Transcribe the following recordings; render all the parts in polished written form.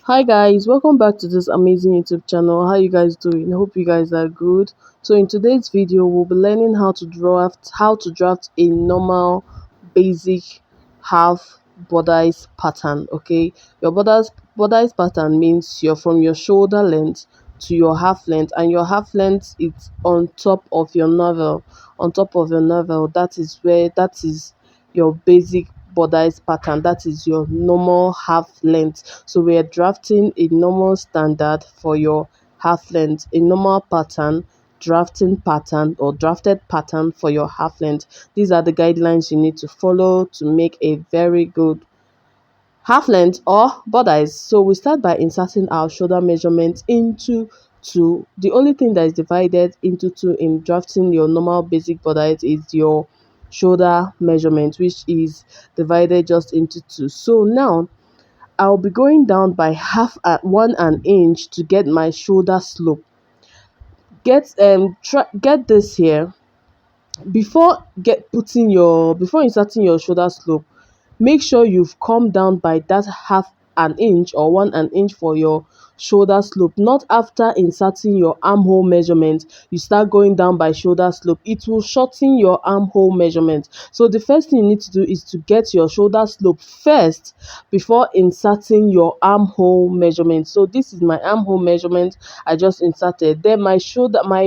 Hi guys, welcome back to this amazing YouTube channel. How you guys doing? I hope you guys are good. So in today's video, we'll be learning how to draft a normal basic half bodice pattern. Okay, your bodice pattern means you're from your shoulder length to your half length, and your half length is on top of your navel. On top of your navel, that is your basic bodice pattern. That is your normal half length. So we are drafting a normal standard for your half length, a normal pattern, drafting pattern or drafted pattern for your half length. These are the guidelines you need to follow to make a very good half length or bodice. So we start by inserting our shoulder measurement into two. The only thing that is divided into two in drafting your normal basic bodice is your shoulder measurement, which is divided just into two. So now I'll be going down by half at 1 inch to get my shoulder slope. Get this here. Before inserting your shoulder slope, make sure you've come down by that half an inch or 1 inch for your shoulder slope. Not after inserting your armhole measurement you start going down by shoulder slope. It will shorten your armhole measurement. So the first thing you need to do is to get your shoulder slope first before inserting your armhole measurement. So this is my armhole measurement I just inserted. Then my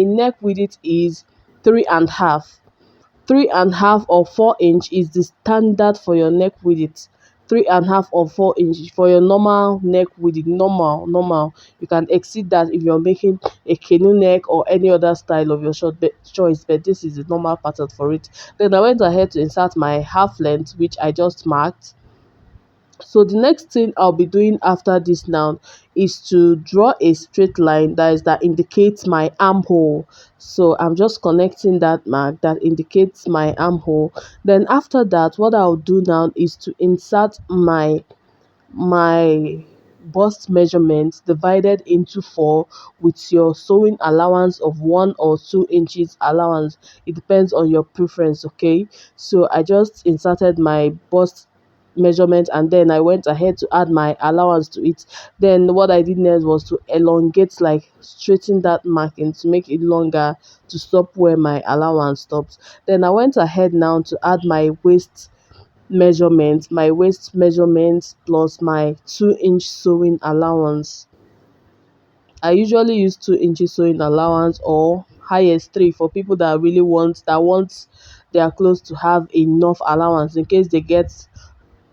neck width is 3.5. 3.5 or 4 inch is the standard for your neck width. 3.5 or 4 inch for your normal neck width. Normal. You can exceed that if you're making a canoe neck or any other style of your choice, but this is the normal pattern for it. Then I went ahead to insert my half length, which I just marked. So the next thing I'll be doing after this now is to draw a straight line that indicates my armhole. So I'm just connecting that mark that indicates my armhole. Then after that, what I'll do now is to insert my bust measurement divided into four with your sewing allowance of 1 or 2 inches allowance. It depends on your preference. Okay, so I just inserted my bust measurement and then I went ahead to add my allowance to it. Then what I did next was to elongate, like straighten that marking to make it longer to stop where my allowance stops. Then I went ahead now to add my waist measurement plus my 2 inch sewing allowance. I usually use 2 inches sewing allowance or highest three for people that really want their clothes to have enough allowance in case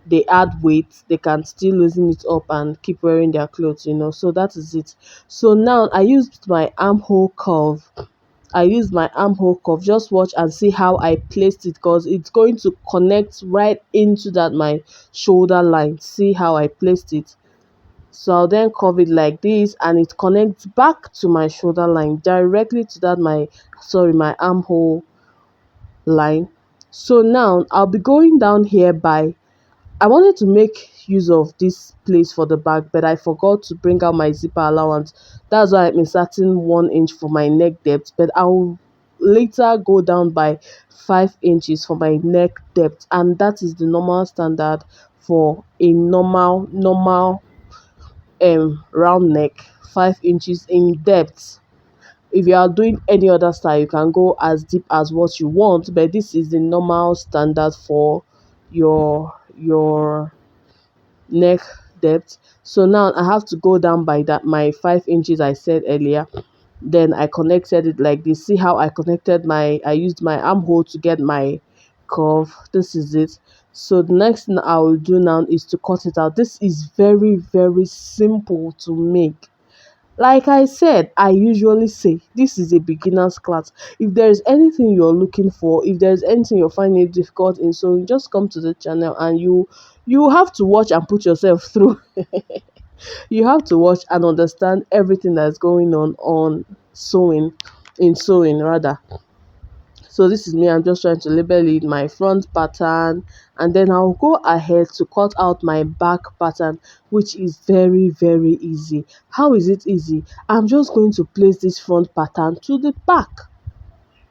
they add weight, they can still loosen it up and keep wearing their clothes. So that is it. So now I used my armhole curve. Just watch and see how I placed it, because it's going to connect right into that my shoulder line. See how I placed it. So I'll then curve it like this and it connects back to my shoulder line, directly to that my armhole line. So now I'll be going down here by I wanted to make use of this place for the back, but I forgot to bring out my zipper allowance. That's why I'm inserting 1 inch for my neck depth, but I'll later go down by 5 inches for my neck depth, and that is the normal standard for a normal round neck. 5 inches in depth. If you are doing any other style, you can go as deep as what you want, but this is the normal standard for your neck depth. So now I have to go down by that my 5 inches I said earlier. Then I connected it like this. See how I used my armhole to get my curve. This is it. So the next thing I will do now is to cut it out. This is very, very simple to make. Like I said, I usually say this is a beginner's class. If there is anything you're looking for, if there's anything you're finding it difficult in sewing, just come to the channel and you have to watch and put yourself through. You have to watch and understand everything that's going on sewing, in sewing rather. So this is me. I'm just trying to label it my front pattern, and then I'll go ahead to cut out my back pattern, which is very, very easy. How is it easy? I'm just going to place this front pattern to the back.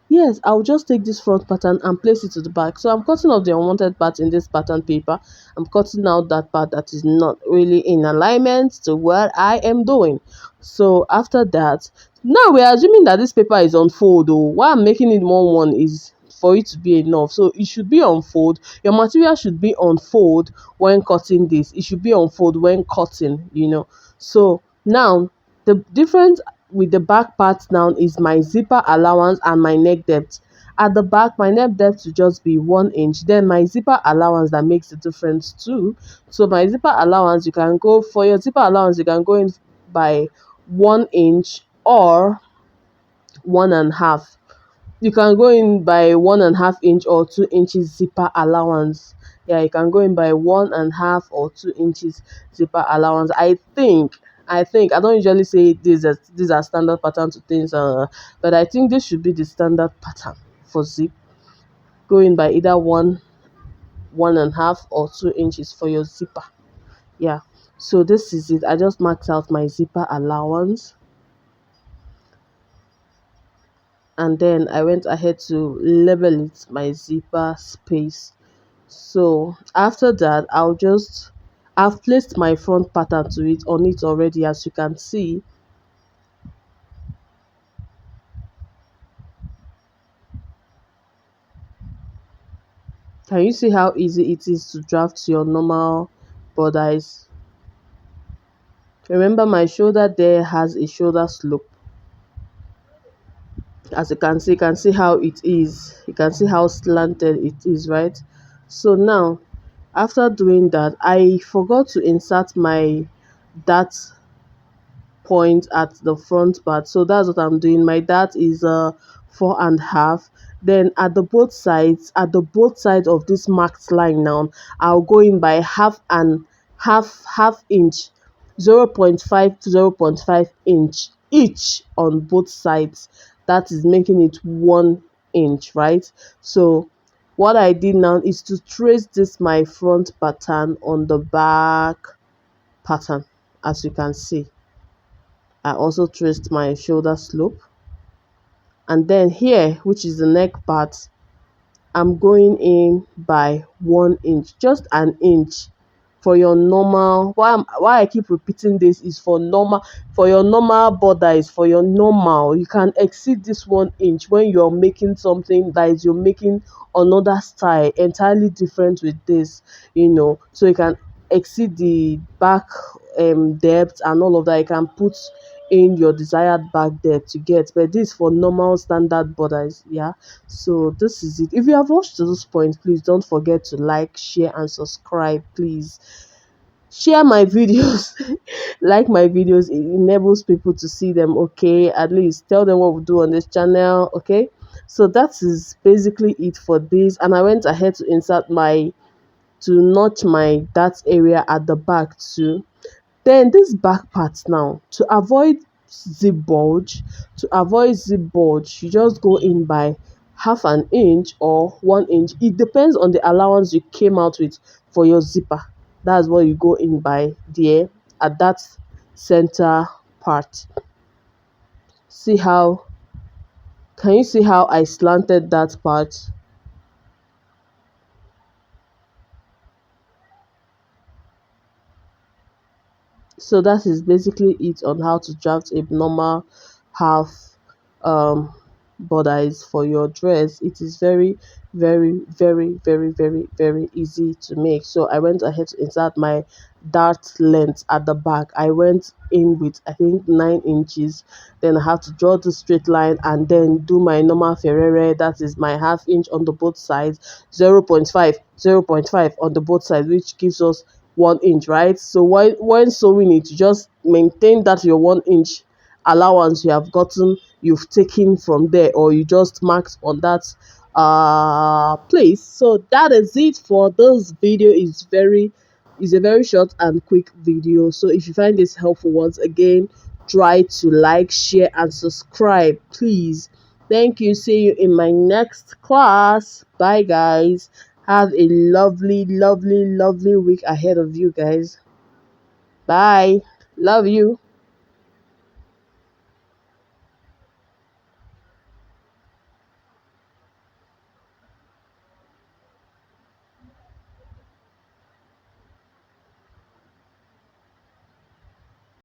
Yes, I'll just take this front pattern and place it to the back. So I'm cutting off the unwanted part in this pattern paper. I'm cutting out that part that is not really in alignment to what I am doing. So after that, now we're assuming that this paper is on fold. Though why I'm making it more one is for it to be enough. So it should be on fold. Your material should be on fold when cutting this. It should be on fold when cutting. So now the difference with the back part now is my zipper allowance and my neck depth. At the back, my neck depth will just be 1 inch. Then my zipper allowance that makes the difference too. So my zipper allowance, you can go for your zipper allowance, you can go in by 1 inch or 1.5. You can go in by 1.5 inch or 2 inches zipper allowance. Yeah, you can go in by 1.5 or 2 inches zipper allowance. I think I don't usually say these are standard pattern to things, but I think this should be the standard pattern for zip. Go in by either 1.5 or 2 inches for your zipper. Yeah. So this is it. I just marked out my zipper allowance, and then I went ahead to label it my zipper space. So after that, I've placed my front pattern to it on it already, as you can see. Can you see how easy it is to draft your normal bodice? Remember, my shoulder there has a shoulder slope. As you can see how it is. You can see how slanted it is, right? So now, after doing that, I forgot to insert my dart point at the front part. So that's what I'm doing. My dart is 4.5. Then at the both sides of this marked line now, I'll go in by half inch, 0.5 to 0.5 inch each on both sides. That is making it 1 inch, right? So what I did now is to trace this my front pattern on the back pattern, as you can see. I also traced my shoulder slope, and then here, which is the neck part, I'm going in by 1 inch, just an inch for your normal. Why I keep repeating this is for your normal bodice, for your normal. You can exceed this 1 inch when you're making something that is you're making another style entirely different with this. So you can exceed the back depth and all of that. You can put in your desired back depth you get, but this for normal standard bodice. Yeah, so this is it. If you have watched to this point, please don't forget to like, share and subscribe. Please share my videos. Like my videos, it enables people to see them. Okay, at least tell them what we do on this channel. Okay, so that is basically it for this, and I went ahead to notch my that area at the back too. Then this back part now, to avoid zip bulge, you just go in by half an inch or 1 inch. It depends on the allowance you came out with for your zipper. That's what you go in by there at that center part. See how, can you see how I slanted that part? So that is basically it on how to draft a normal half um bodice for your dress. It is very, very, very, very, very, very easy to make. So I went ahead to insert my dart length at the back. I went in with, I think, 9 inches. Then I had to draw the straight line and then do my normal ferrere. That is my half inch on the both sides, 0.5 on the both sides, which gives us 1 inch, right? So when sewing it, you just maintain that your 1 inch allowance you have gotten, you've taken from there, or you just marked on that place. So that is it for this video. Is a very short and quick video. So if you find this helpful, once again, try to like, share and subscribe, please. Thank you. See you in my next class. Bye guys. Have a lovely, lovely, lovely week ahead of you guys. Bye. Love you.